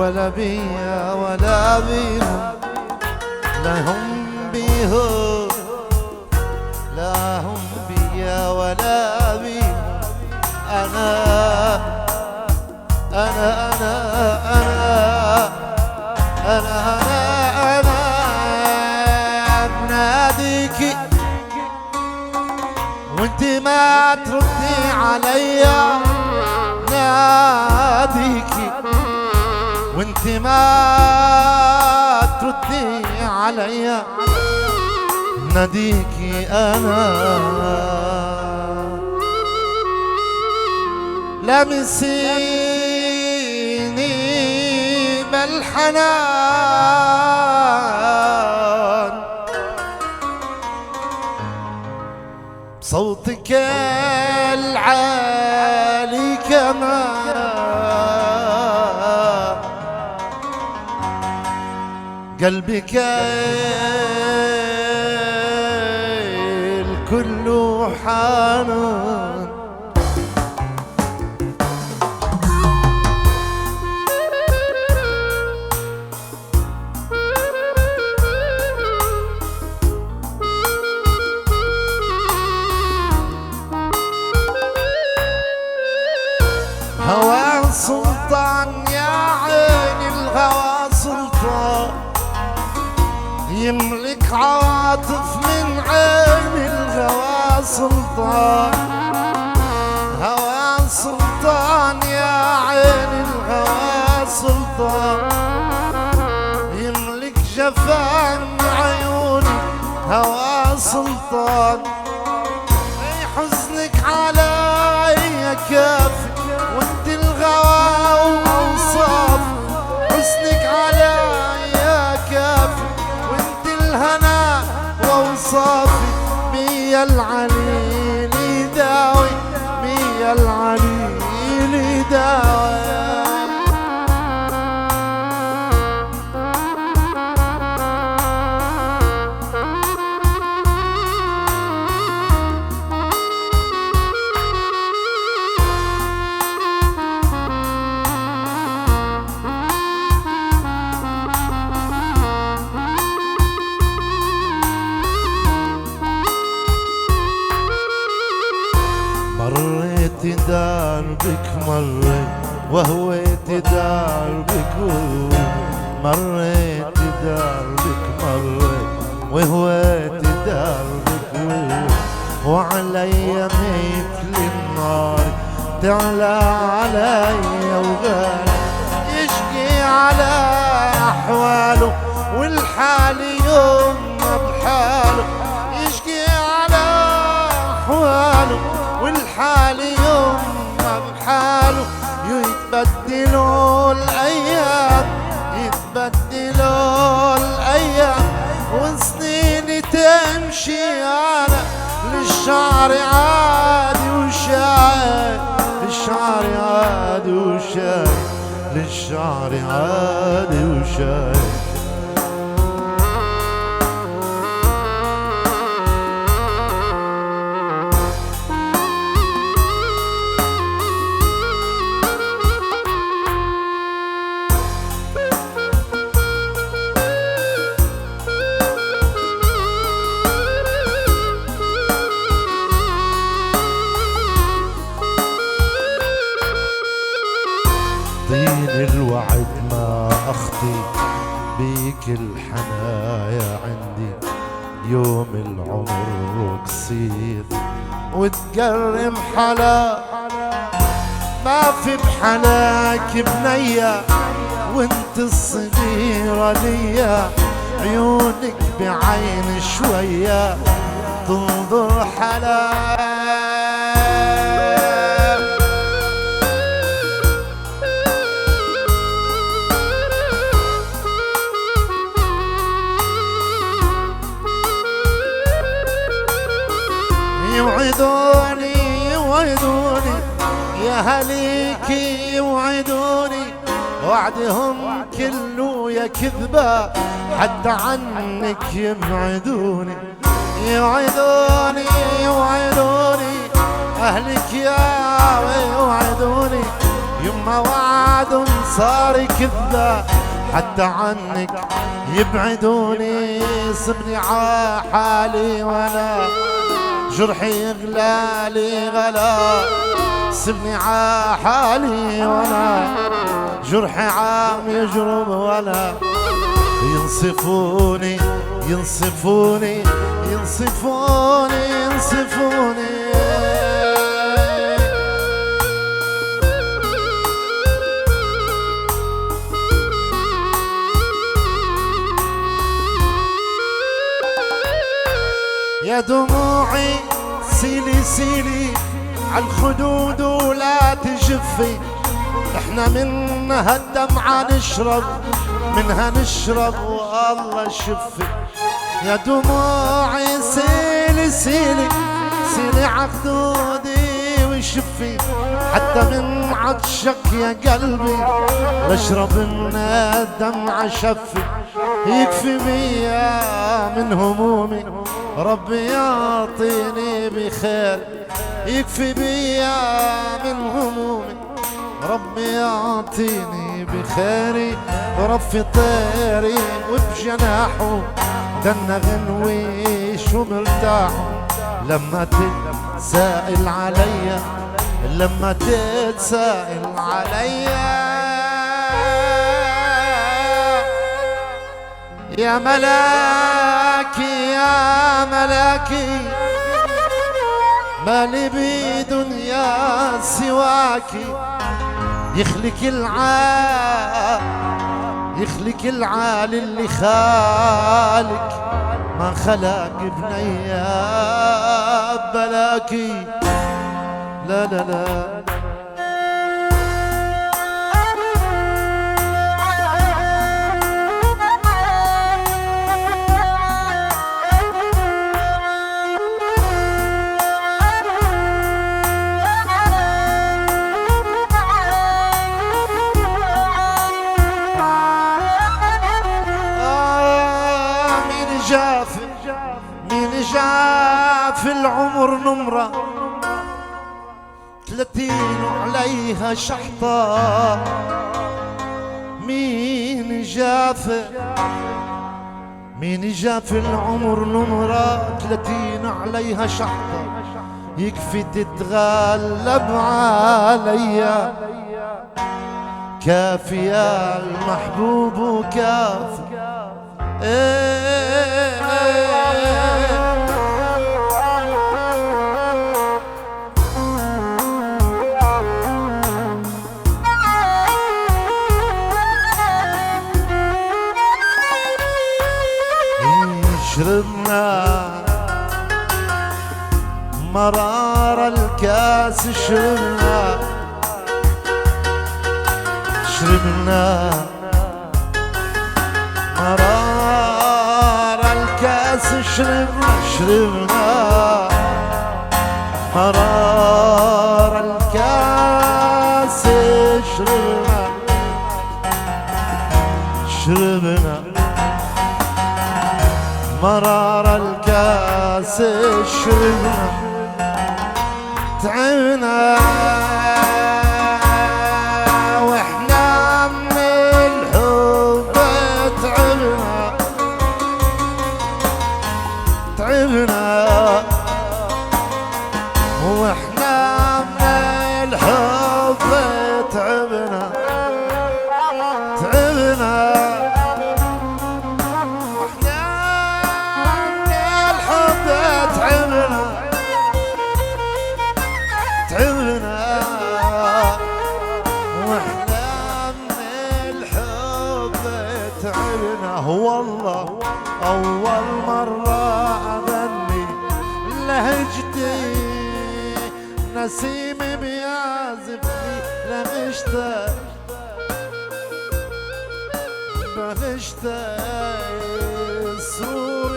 ولا بيا ولا بيهم، لا هم بيهم لا هم بيا ولا بيهم. أنا بناديكي وانت ما تردي عليا، ناديكي وانت ما تردي عليا، ناديكي أنا لمسيني بالحنان، بصوتك العالي كمان، قلبك الكل حنان. هوى سلطان يا عيني، الهوى سلطان يملك عواطف من عين الهوى سلطان. هوى سلطان يا عين الهوى سلطان يملك جفان عيوني، هوى سلطان حزنك علي كافي وانت الغوا وصاف، حزنك علي كافي وانت الهنا ووصافي، مية العليل داوي مية العليل داوي. مريت دربك مريت وهويت دربك، مريت دربك مريت وهويت دربك، وعلي مثل النار تعلى علي وغالي، يشكي على أحواله والحال يوم بحاله، يشكي على أحواله والحال يوم بحاله، يتبدلوا الأيام يتبدلوا الأيام، وسنيني تمشي أنا للشعر عادي وشايف، للشعر عادي وشايف، للشعر عادي وشايف. طين الوعد ما أخطي بيك الحنايا عندي، يوم العمر قصير وتقرم حلا، ما في بحلاك بنية وانت الصغيرة ليا، عيونك بعين شوية تنظر حلا. يوعدوني يوعدوني يا هليكي يوعدوني، وعدهم كله يا كذبة حتى عنك يبعدوني، يوعدوني يوعدوني أهلك يا يوعدوني، يوم ما وعد صار كذبة حتى عنك يبعدوني. سبني ع حالي وانا جرحي يغلالي غلا. سبني ع حالي وانا جرحي عام يجرب ولا. ينصفوني ينصفوني ينصفوني ينصفوني. يا دموعي سيلي سيلي عالخدود ولا تجفي. احنا منها الدمعة نشرب منها نشرب والله شفي. يا دموعي سيلي سيلي سيلي عخدودي وشفي. حتى من عطشك يا قلبي بشرب من الدمعة شفي. يكفي بيا من همومي ربي يعطيني بخير. يكفي بيا من همومي ربي يعطيني بخيري. ورفي طيري وبجناحه دنا غنويش ومرتاح. لما تتسائل عليا لما تتسائل عليا يا ملاكي يا ملاكي مالي بدنيا سواكي. يخلق العال اللي خالق ما خلق بنيا بلاكي. لا لا لا مين جاف العمر نمرة 30 وعليها شحطة. مين جاف العمر نمرة 30 عليها شحطة. يكفي تتغلب عليا كافي يا المحبوب وكافي. شربنا مرار الكاس شربنا مرار الكاس شربنا مرار الكاس شربنا مرار الكاس شربنا. تعبنا واحنا من الحب تعبنا واحنا من الحب تعبنا. والله أول مرة أغني لهجتي نسيم بيعزف لي لغشته بغشته سرور